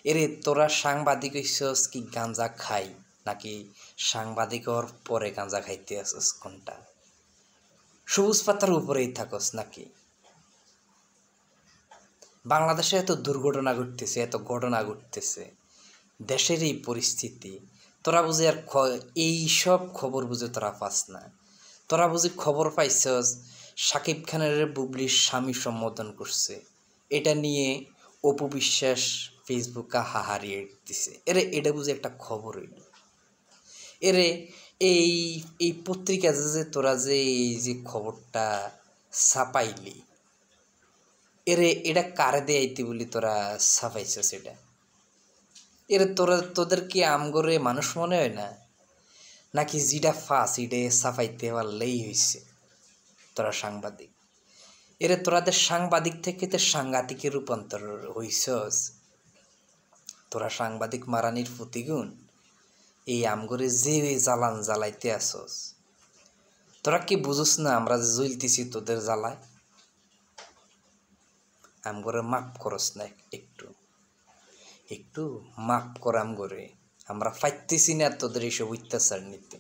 এরে তোরা সাংবাদিক হইছস কি গাঁজা খাই নাকি সাংবাদিক হওয়ার পরে গাঁজা খাইতে আসস? কোনটা? সবুজ পাতার উপরেই থাকস নাকি? বাংলাদেশে এত দুর্ঘটনা ঘটতেছে, এত ঘটনা ঘটতেছে, দেশের এই পরিস্থিতি, তোরা বুঝি আর এই সব খবর বুঝে তোরা পাস না। তোরা বুঝি খবর পাইছস শাকিব খানের বুবলির স্বামী সম্বোধন করছে, এটা নিয়ে অপু বিশ্বাস ফেসবুকে হাহারিয়ে দিছে। এটা বুঝি একটা খবর হইল? এরে এই এই পত্রিকা যে তোরা যে এই যে খবরটা ছাপাইলি, এটা কারে দেয়াইতে বলি তোরা ছাপাইছস? তোদের কি আমগরে মানুষ মনে হয় না, নাকি যেটা ফাঁস এটা ছাপাইতে পারলেই হয়েছে তোরা সাংবাদিক? তোরাদের সাংবাদিক থেকে তো সাংঘাতিকে রূপান্তর হইছস। তোরা সাংবাদিক মারানির প্রতিগুণ এই আমগরে যে জ্বালান জ্বালাইতে আসস, তোরা কি বুঝস না আমরা যে জ্বলতেছি তোদের জ্বালায়? আমগরে মাপ করস না? একটু একটু মাপ কর আমগরে, আমরা পাইতেছি না তোদের এইসব অত্যাচার নিতে।